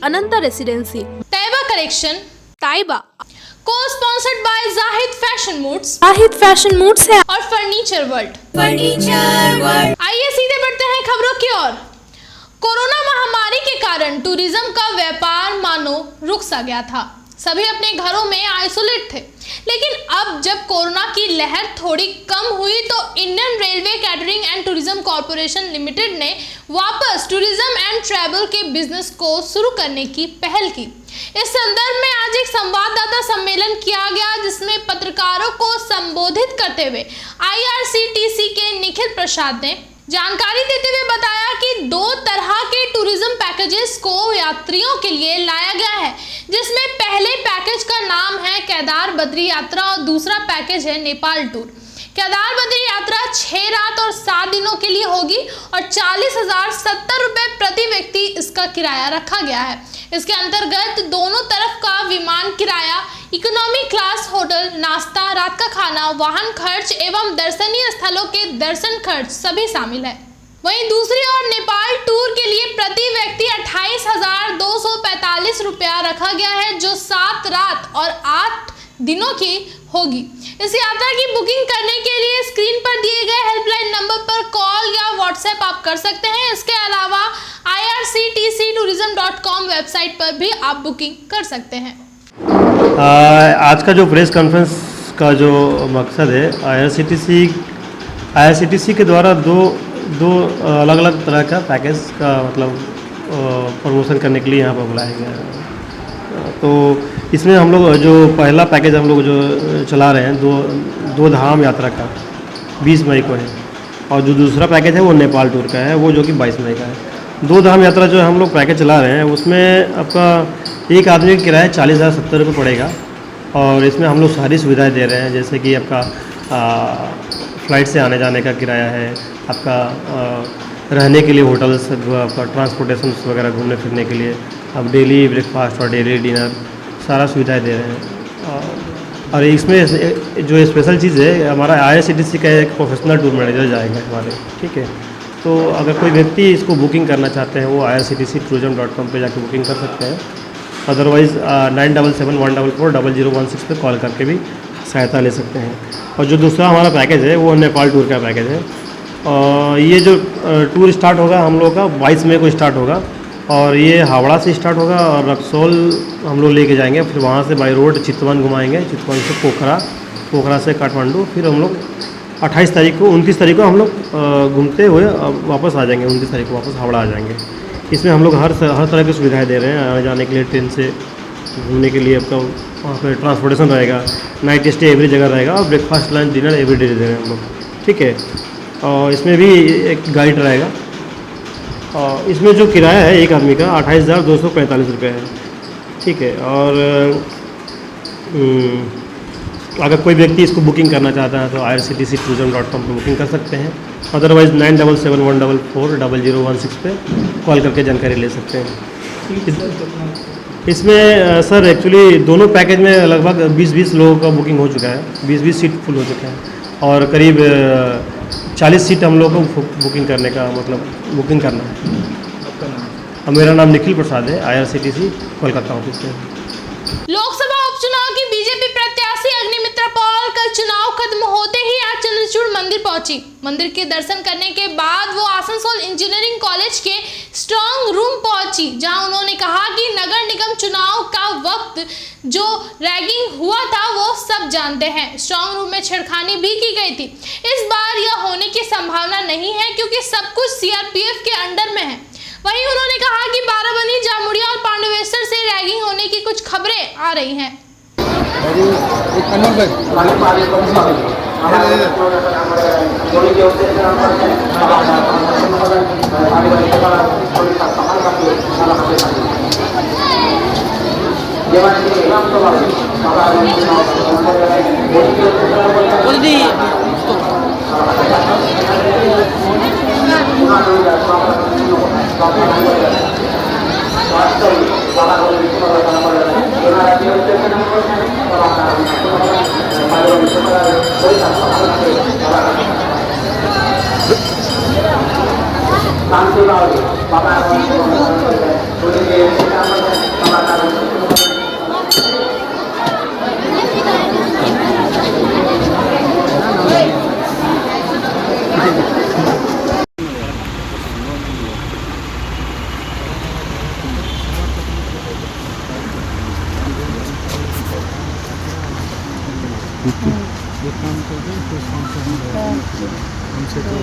अनंता residency, Taiba collection, Taiba, को sponsored by Zahid fashion moods है और फर्नीचर वर्ल्ड। आइए सीधे बढ़ते हैं खबरों की ओर। कोरोना महामारी के कारण टूरिज्म का व्यापार मानो रुक सा गया था। सभी अपने घरों में आइसोलेट थे, लेकिन अब जब कोरोना की लहर थोड़ी कम हुई तो Indian railway catering and tourism corporation limited ने वापस टूरिज्म एंड ट्रैवल के बिजनेस को शुरू करने की पहल की। इस संदर्भ में आज एक संवाददाता सम्मेलन किया गया, जिसमें पत्रकारों को संबोधित करते हुए IRCTC के निखिल प्रसाद ने जानकारी देते हुए बताया कि 2 तरह के टूरिज्म पैकेजेस को यात्रियों के लिए लाया गया है, जिसमें पहले पैकेज का नाम है केदार बद्री यात्रा और दूसरा पैकेज है नेपाल टूर। केदार बद्री यात्रा 6 रात और 7 दिनों के लिए होगी और 40,070 रुपये प्रति व्यक्ति इसका किराया रखा गया है। इसके अंतर्गत दोनों तरफ का विमान किराया, इकोनॉमी क्लास होटल, नाश्ता, रात का खाना, वाहन खर्च एवं दर्शनीय स्थलों के दर्शन खर्च सभी शामिल है। वहीं दूसरी ओर नेपाल टूर के लिए प्रति व्यक्ति 28,245 रुपया रखा गया है, जो 7 रात और 8 दिनों की होगी। इस यात्रा की बुकिंग करने के लिए स्क्रीन पर दिए गए हेल्पलाइन नंबर पर कॉल या व्हाट्सएप आप कर सकते हैं। इसके अलावा IRCTC-tourism.com वेबसाइट पर भी आप बुकिंग कर सकते हैं। आज का जो प्रेस कॉन्फ्रेंस का जो मकसद है, IRCTC के द्वारा दो अलग अलग तरह का पैकेज का मतलब प्रमोशन करने के लिए यहाँ पर बुलाया गया है। तो इसमें हम लोग जो पहला पैकेज हम लोग जो चला रहे हैं दो धाम यात्रा का 20 मई को है, और जो दूसरा पैकेज है वो नेपाल टूर का है, वो जो कि 22 मई का है। 2 धाम यात्रा जो हम लोग पैकेज चला रहे हैं उसमें आपका एक आदमी का किराया 40,070 रुपये पड़ेगा, और इसमें हम लोग सारी सुविधाएं दे रहे हैं, जैसे कि आपका फ़्लाइट से आने जाने का किराया है, आपका रहने के लिए होटल्स, आपका ट्रांसपोर्टेशन वगैरह घूमने फिरने के लिए, अब डेली ब्रेकफास्ट और डेली डिनर सारा सुविधाएं दे रहे हैं। और इसमें जो स्पेशल चीज़ है, हमारा IRCTC का एक प्रोफेशनल टूर मैनेजर जाएगा हमारे, ठीक है। तो अगर कोई व्यक्ति इसको बुकिंग करना चाहते हैं वो IRCTC-tourism.com पे जाके बुकिंग कर सकते हैं। अदरवाइज़ 9771440016 पे कॉल करके भी सहायता ले सकते हैं। और जो दूसरा हमारा पैकेज है वो नेपाल टूर का पैकेज है। ये जो टूर स्टार्ट होगा हम लोग का 22 मई को स्टार्ट होगा, और ये हावड़ा से स्टार्ट होगा और रक्सौल हम लोग लेके जाएंगे, फिर वहाँ से बाई रोड चितवन घुमाएंगे, चितवन से पोखरा से काठमांडू, फिर हम लोग 29 तारीख को 29 तारीख को हम लोग घूमते हुए वापस आ जाएंगे, 29 तारीख को वापस हावड़ा आ जाएंगे। इसमें हम लोग हर तरह की सुविधाएं दे रहे हैं। आने जाने के लिए ट्रेन से घूमने के लिए आपका वहाँ पर ट्रांसपोर्टेशन रहेगा, नाइट स्टे एवरी जगह रहेगा, और breakfast lunch dinner every day they रहे हैं हम लोग, ठीक है। और इसमें भी एक गाइड रहेगा। और इसमें जो किराया है एक आदमी का 28,245 रुपये है, ठीक है। और अगर कोई व्यक्ति इसको बुकिंग करना चाहता है तो IRCTC-tourism.com पर बुकिंग कर सकते हैं। अदरवाइज़ 9771440016 पे कॉल करके जानकारी ले सकते हैं। इसमें सर एक्चुअली दोनों पैकेज में लगभग 20-20 लोगों का बुकिंग हो चुका है, 20-20 सीट फुल हो चुका है, और करीब 40 सीट हम लोग को बुकिंग करने का मतलब बुकिंग करना है। मेरा नाम निखिल प्रसाद है, IRCTC कोलकाता ऑफिस से। लोकसभा उपचुनाव की बीजेपी प्रत्याशी अग्निमित्रा पॉल का चुनाव खत्म होते ही आज चंद्रचूड़ मंदिर पहुंची। मंदिर के दर्शन करने के बाद वो आसनसोल इंजीनियरिंग कॉलेज के स्ट्रांग रूम पहुंची, जहां उन्होंने कहा कि नगर निगम चुनाव का वक्त जो रैगिंग हुआ था वो सब जानते हैं। स्ट्रांग रूम में छेड़खानी भी की गई थी। इस बार यह होने की संभावना नहीं है क्योंकि सब कुछ CRPF के अंडर में है। वहीं उन्होंने कहा कि बाराबनी, जामुड़िया और पांडवेश्वर से रैगिंग होने की कुछ खबरें आ रही हैं। ये काम कर दो तो शाम को हम रहेंगे उनसे तो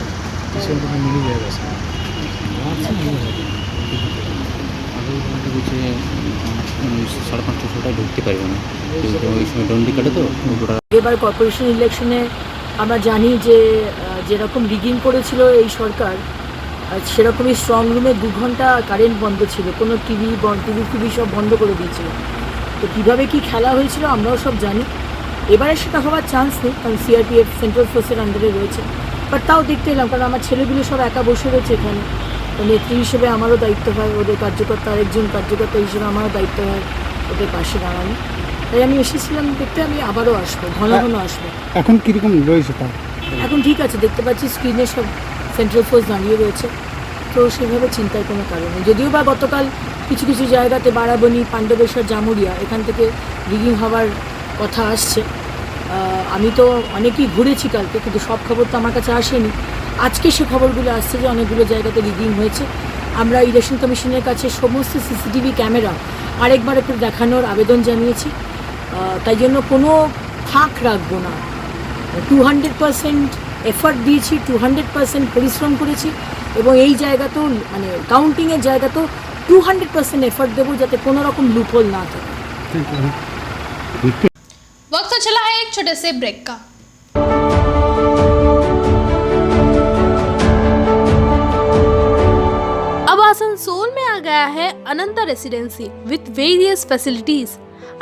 किसी को मिल ही जाएगा सर रात से नहीं होगा আগে ওখানে কিছু সাড়ে পাঁচটা ছটায় ঢুকতে পারবে না তো ওই সময় ডন্ডি কাটে তো ওটা এবার কর্পোরেশন ইলেকশনে আমরা জানি যে যেরকম রিগিং করেছিল এই সরকার সেরকমই স্ট্রং রুমে 2 ঘন্টা কারেন্ট বন্ধ ছিল, কোনো টিভি সব বন্ধ করে দিয়েছিল। তো কীভাবে কী খেলা হয়েছিল আমরাও সব জানি। এবারে সেটা হওয়ার চান্স নেই, কারণ সিআরপিএফ সেন্ট্রাল ফোর্সের আন্ডারে রয়েছে। বাট তাও দেখতে এলাম, কারণ আমার ছেলেগুলো সব একা বসে রয়েছে এখানে। তো নেত্রী হিসেবে আমারও দায়িত্ব হয়, ওদের আরেকজন কার্যকর্তা হিসেবে আমারও দায়িত্ব হয় ওদের পাশে দাঁড়ানো। তাই আমি এসেছিলাম দেখতে, আমি আবারও আসবো, ঘন আসবো। এখন কীরকম রয়েছে তার? এখন ঠিক আছে, দেখতে পাচ্ছি স্ক্রিনে সব সেন্ট্রাল ফোর্স দাঁড়িয়ে রয়েছে, তো সেভাবে চিন্তার কোনো কারণ নেই। যদিও বা গতকাল কিছু কিছু জায়গাতে বারাবণী, পাণ্ডবেশ্বর, জামুরিয়া এখান থেকে রিগিং হওয়ার কথা আসছে। আমি তো অনেকেই ঘুরেছি কালকে, কিন্তু সব খবর তো আমার কাছে আসেনি। আজকে সে খবরগুলো আসছে যে অনেকগুলো জায়গাতে রিগিং হয়েছে। আমরা ইলেকশন কমিশনের কাছে সমস্ত সিসিটিভি ক্যামেরা আরেকবার একটু দেখানোর আবেদন জানিয়েছি। তাই জন্য কোনো ফাঁক রাখবো না। 200% এফর্ট দিয়েছি, 200% পরিশ্রম করেছি, এবং এই জায়গাতেও মানে কাউন্টিংয়ের জায়গাতেও 200% এফর্ট দেবো যাতে কোনো রকম লুপহোল না থাকে। वक्त चला है एक छोटे से ब्रेक का। अब आसनसोल में आ गया है Ananta residency with various facilities.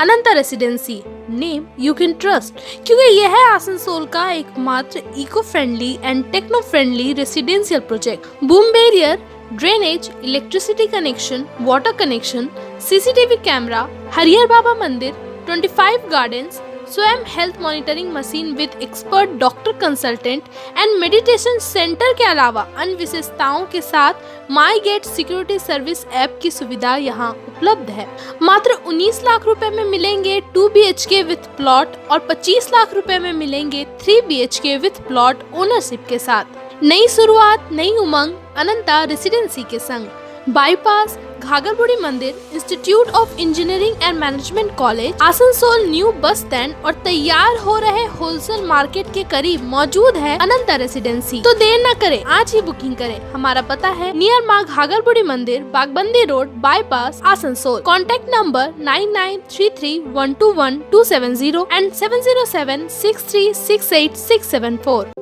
Ananta residency name you can trust, क्योंकि यह है आसनसोल का एकमात्र eco friendly and techno friendly residential project. Boom barrier, drainage, electricity connection, water connection, CCTV camera, Harihar Baba मंदिर, 25 गार्डन्स, स्वयं health monitoring machine with expert doctor consultant and meditation centre के अलावा अन्य विशेषताओं के साथ my gate security service app की सुविधा यहाँ उपलब्ध है। मात्र 19 लाख रुपए में मिलेंगे 2 BHK विथ प्लॉट और 25 लाख रुपए में मिलेंगे 3 BHK विथ प्लॉट ओनरशिप के साथ। नई शुरुआत, नई उमंग अनंता रेसिडेंसी के संग। बाईपास, घाघरबुड़ी मंदिर, institute of engineering and management college, Asansol new bus stand और तैयार हो रहे होलसेल मार्केट के करीब मौजूद है अनंता रेसिडेंसी। तो देर न करें, आज ही बुकिंग करें। हमारा पता है नियर माँ घाघरबुड़ी मंदिर, Bagbandi road, bypass, Asansol. Contact number 9933121270 and 707636867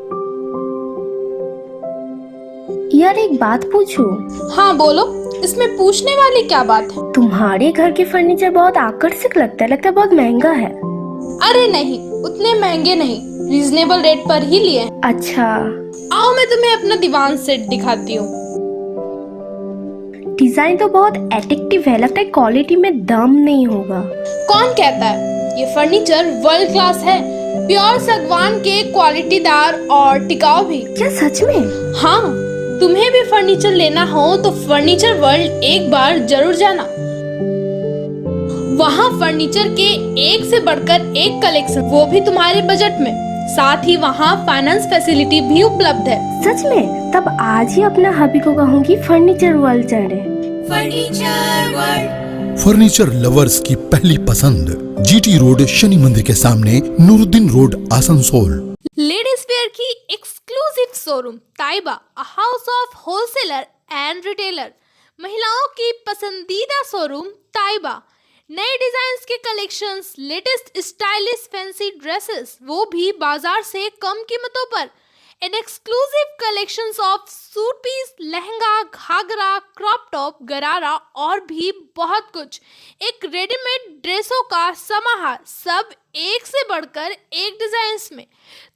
यार एक बात पूछूं? हाँ बोलो, इसमें पूछने वाली क्या बात है? तुम्हारे घर के फर्नीचर बहुत आकर्षक लगता है बहुत महंगा है। अरे नहीं, उतने महंगे नहीं, रीजनेबल रेट पर ही लिए हैं। अच्छा, आओ मैं तुम्हें अपना दीवान सेट दिखाती हूँ। डिजाइन तो बहुत एट्रैक्टिव है, लगता है क्वालिटी में दम नहीं होगा। कौन कहता है? ये फर्नीचर वर्ल्ड क्लास है, प्योर सागवान के, क्वालिटीदार और टिकाऊ भी। क्या सच में? हाँ, तुम्हें भी फर्नीचर लेना हो तो फर्नीचर वर्ल्ड एक बार जरूर जाना। वहाँ फर्नीचर के एक से बढ़कर एक कलेक्शन, वो भी तुम्हारे बजट में। साथ ही वहाँ फाइनेंस फैसिलिटी भी उपलब्ध है। सच में? तब आज ही अपना हबी को कहूँगी फर्नीचर वर्ल्ड चले। फर्नीचर लवर्स की पहली पसंद, जीटी रोड, शनि मंदिर के सामने, Nooruddin road, Asansol. Ladies wear की exclusive showroom Taiba, a house of wholesaler and retailer. महिलाओं की पसंदीदा शोरूम ताइबा। नए डिजाइन्स के collections, latest stylish fancy dresses, वो भी बाजार से कम कीमतों पर। An exclusive collections of suit piece, lehenga, ghagra, crop top, gharara और भी बहुत कुछ। एक रेडीमेड ड्रेसों का समाहार, सब एक से बढ़कर एक डिजाइन्स में।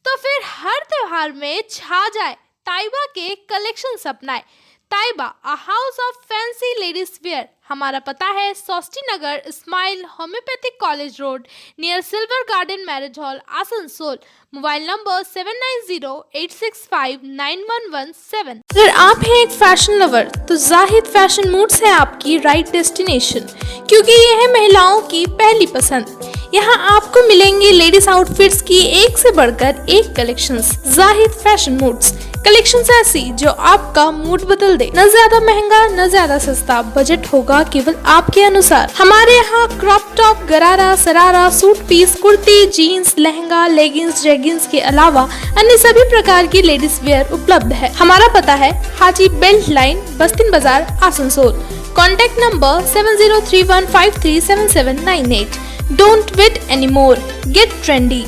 तो फिर हर त्योहार में छा जाए ताइबा के कलेक्शंस अपनाए। Taiba, a house of fancy ladies wear. हमारा पता है Sosti Nagar, smile homoeopathic college road, near silver garden marriage hall, Asansol. Mobile number 7908659117। अगर आप हैं एक फैशन लवर तो जाहिद फैशन मूड्स है आपकी राइट डेस्टिनेशन, क्योंकि ये है महिलाओं की पहली पसंद। यहाँ आपको मिलेंगे लेडीज आउटफिट्स की एक से बढ़कर एक collections. Zahid fashion moods collections ऐसी जो आपका मूड बदल दे। न ज्यादा महंगा न ज्यादा सस्ता, बजट होगा केवल आपके अनुसार। हमारे यहाँ crop top, gharara, sharara, suit piece, kurti, jeans, lehenga, leggings, jeggings के अलावा अन्य सभी प्रकार की लेडीज वेयर उपलब्ध है। हमारा पता है हाजी belt line, Bastin Bazar, Asansol. Contact number 7031537798। Don't wait any more, get trendy.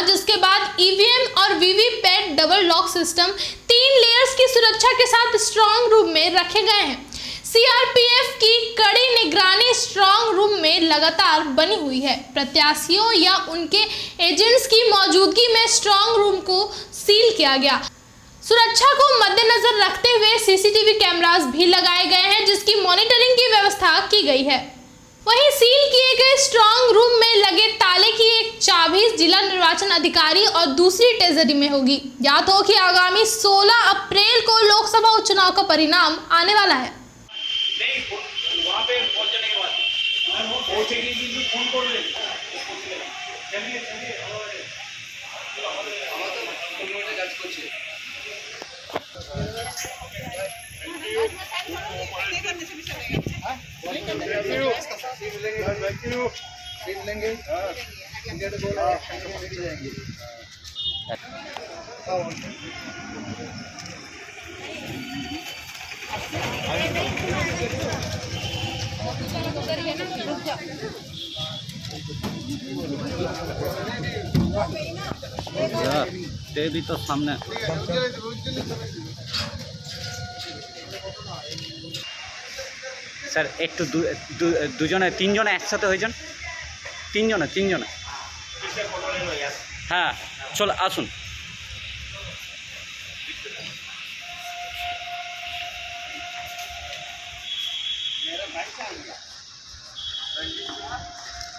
जिसके बाद ईवीएम और VVPAT double lock system 3 layers की सुरक्षा के साथ स्ट्रांग रूम में रखे गए हैं। सीआरपीएफ की कड़ी निगरानी स्ट्रांग रूम में लगातार बनी हुई है। प्रत्याशियों या उनके एजेंट्स की मौजूदगी में स्ट्रांग रूम को सील किया गया। सुरक्षा को मद्देनजर रखते हुए सीसीटीवी कैमरास भी लगाए गए हैं, जिसकी मॉनिटरिंग की व्यवस्था की गई है। वहीं सील किए गए स्ट्रांग रूम में लगे ताले की एक चाबी जिला निर्वाचन अधिकारी और दूसरी ट्रेजरी में होगी। याद हो कि आगामी 16 अप्रैल को लोकसभा उपचुनाव का परिणाम आने वाला है। भी तो सामने স্যার একটু দুজনে তিনজনে একসাথে হয়ে যান, তিনজনে হ্যাঁ চল আসুন।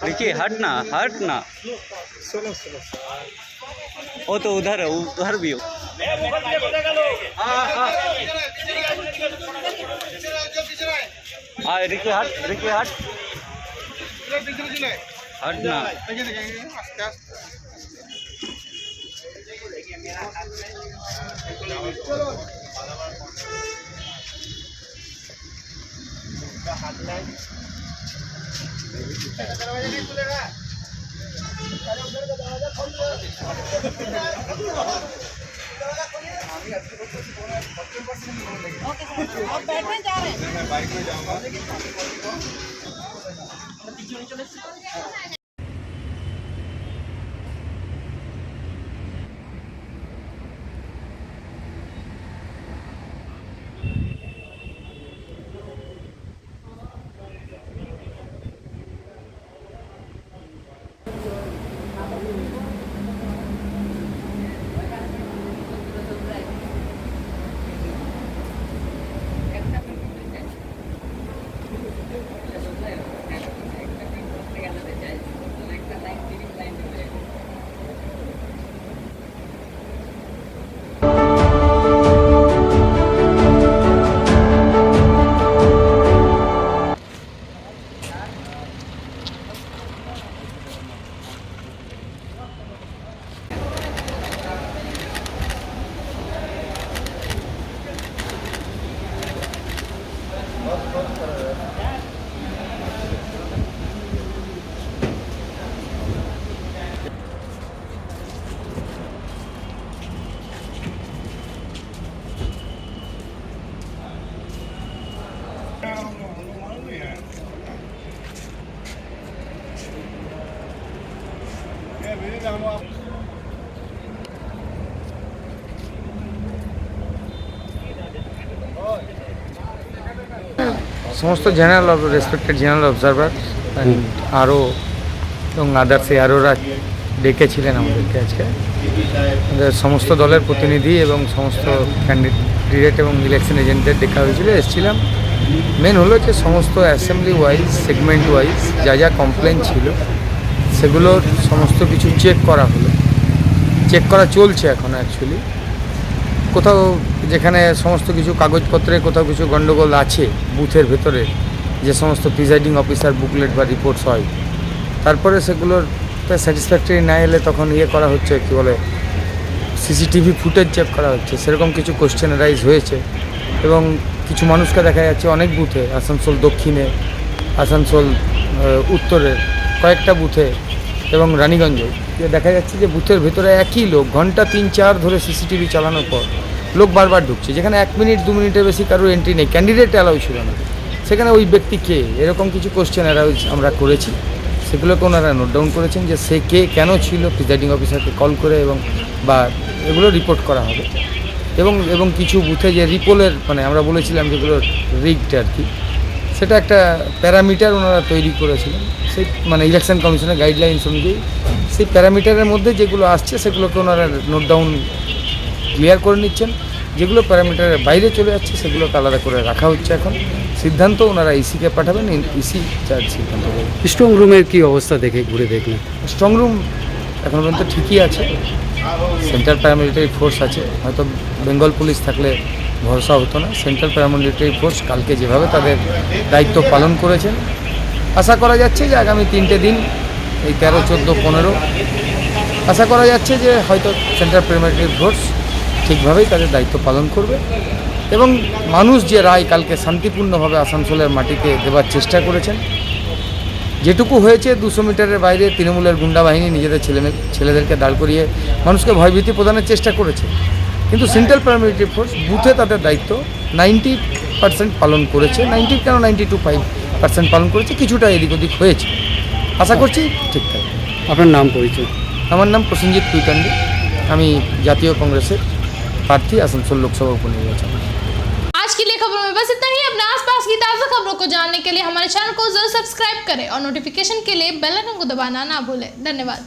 देखिए हट ना वो तो उधर भी हो। हाँ रिकी हट ना। बैठने जा रहे हैं, बाइक में जाऊंगा। সমস্ত জেনারেল রেসপেক্টেড জেনারেল অবজারভার আরও এবং আদার্স আরোরা ডেকেছিলেন আমাদেরকে আজকে। আমাদের সমস্ত দলের প্রতিনিধি এবং সমস্ত ক্যান্ডিডেট এবং ইলেকশন এজেন্টদের ডেকা হয়েছিল, এসেছিলাম। মেন হলো যে সমস্ত অ্যাসেম্বলি ওয়াইজ, সেগমেন্ট ওয়াইজ যা যা কমপ্লেন ছিল সেগুলোর সমস্ত কিছু চেক করা হলো। চেক করা চলছে এখন অ্যাকচুয়ালি। কোথাও যেখানে সমস্ত কিছু কাগজপত্রে কোথাও কিছু গণ্ডগোল আছে বুথের ভেতরে, যে সমস্ত প্রিজাইডিং অফিসার বুকলেট বা রিপোর্টস হয়, তারপরে সেগুলোর স্যাটিসফ্যাক্টরি না এলে তখন করা হচ্ছে, কী বলে, সিসিটিভি ফুটেজ চেক করা হচ্ছে। সেরকম কিছু কোশ্চেন রাইজ হয়েছে এবং কিছু মানুষকে দেখা যাচ্ছে অনেক বুথে, আসানসোল দক্ষিণে, আসানসোল উত্তরের কয়েকটা বুথে এবং রানীগঞ্জে দেখা যাচ্ছে যে বুথের ভেতরে একই লোক ঘন্টা 3-4 ধরে সিসিটিভি চালানোর পর লোক বারবার ঢুকছে, যেখানে 1 মিনিট 2 মিনিটের বেশি কারোর এন্ট্রি নেই, ক্যান্ডিডেট অ্যালাউ ছিল না, সেখানে ওই ব্যক্তি কে, এরকম কিছু কোশ্চেন অ্যারাউজ আমরা করেছি। সেগুলোকে ওনারা নোট ডাউন করেছেন যে সে কে, কেন ছিল, প্রিজাইডিং অফিসারকে কল করে এবং বা এগুলো রিপোর্ট করা হবে। এবং কিছু বুথে যে রিপোলের মানে আমরা বলেছিলাম যেগুলো রিগড আর কি, সেটা একটা প্যারামিটার ওনারা তৈরি করেছিলেন, সেই মানে ইলেকশন কমিশনের গাইডলাইন্স অনুযায়ী সেই প্যারামিটারের মধ্যে যেগুলো আসছে সেগুলোকে ওনারা নোট ডাউন ক্লিয়ার করে নিচ্ছেন। যেগুলো প্যারামিটারের বাইরে চলে যাচ্ছে সেগুলোকে আলাদা করে রাখা হচ্ছে। এখন সিদ্ধান্ত ওনারা ইসিকে পাঠাবেন, ইসি চার্জ সিদ্ধান্ত দেবে। স্ট্রং রুমের কি অবস্থা দেখে ঘুরে দেখলেন? স্ট্রং রুম এখন পর্যন্ত ঠিকই আছে, সেন্ট্রাল প্যারামিলিটারি ফোর্স আছে, হয়তো বেঙ্গল পুলিশ থাকলে ভরসা হতো না। সেন্ট্রাল প্যারামিলিটারি ফোর্স কালকে যেভাবে তাদের দায়িত্ব পালন করেছেন, আশা করা যাচ্ছে যে আগামী 3টে দিন, এই 13, 14, 15 আশা করা যাচ্ছে যে হয়তো সেন্ট্রাল প্যারামিলিটারি ফোর্স ঠিকভাবেই তাদের দায়িত্ব পালন করবে এবং মানুষ যে রায় কালকে শান্তিপূর্ণভাবে আসানসোলের মাটিতে দেওয়ার চেষ্টা করেছেন, যেটুকু হয়েছে 200 মিটারের বাইরে তৃণমূলের গুন্ডা বাহিনী নিজেদের ছেলেদেরকে দাঁড় করিয়ে মানুষকে ভয়ভীতি প্রদানের চেষ্টা করেছে, কিন্তু সেন্ট্রাল প্যারামিলিটারি ফোর্স বুথে তাদের দায়িত্ব 90% পালন করেছে। 90 কেন 92.5% পালন করেছে, কিছুটা এদিক ওদিক হয়েছে, আশা করছি ঠিকঠাক। আপনার নাম পরিচয়? আমার নাম প্রসেনজিৎ কুইকান্ডি, আমি জাতীয় কংগ্রেসের प्रार्थी आसनसोल लोकसभा उपनिर्वाचन। आज के लिए खबरों में बस इतना ही। अपने आसपास की ताज़ा खबरों को जानने के लिए हमारे चैनल को जरूर सब्सक्राइब करें और नोटिफिकेशन के लिए बेल आइकन को दबाना ना भूलें। धन्यवाद।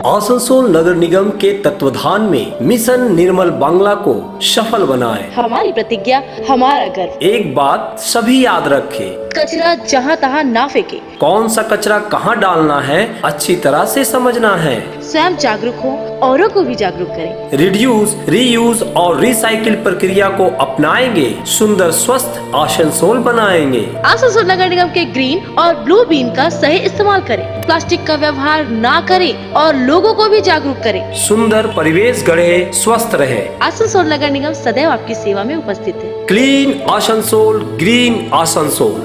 आसनसोल नगर निगम के तत्वाधान में मिशन निर्मल बांग्ला को सफल बनाएं। हमारी प्रतिज्ञा, हमारा गर्व। एक बात सभी याद रखें, कचरा जहाँ तहाँ ना फेंके। कौन सा कचरा कहाँ डालना है अच्छी तरह से समझना है। स्वयं जागरूक हो, औरों को भी जागरूक करें। रिड्यूस, रीयूज और रिसाइकिल प्रक्रिया को अपनाएंगे, सुंदर स्वस्थ आसनसोल बनाएंगे। आसनसोल नगर निगम के ग्रीन और ब्लू बीन का सही इस्तेमाल करें। प्लास्टिक का व्यवहार ना करें और लोगों को भी जागरूक करें। सुंदर परिवेश गढ़े, स्वस्थ रहे। आसनसोल नगर निगम सदैव आपकी सेवा में उपस्थित है। Clean Asansol, green Asansol.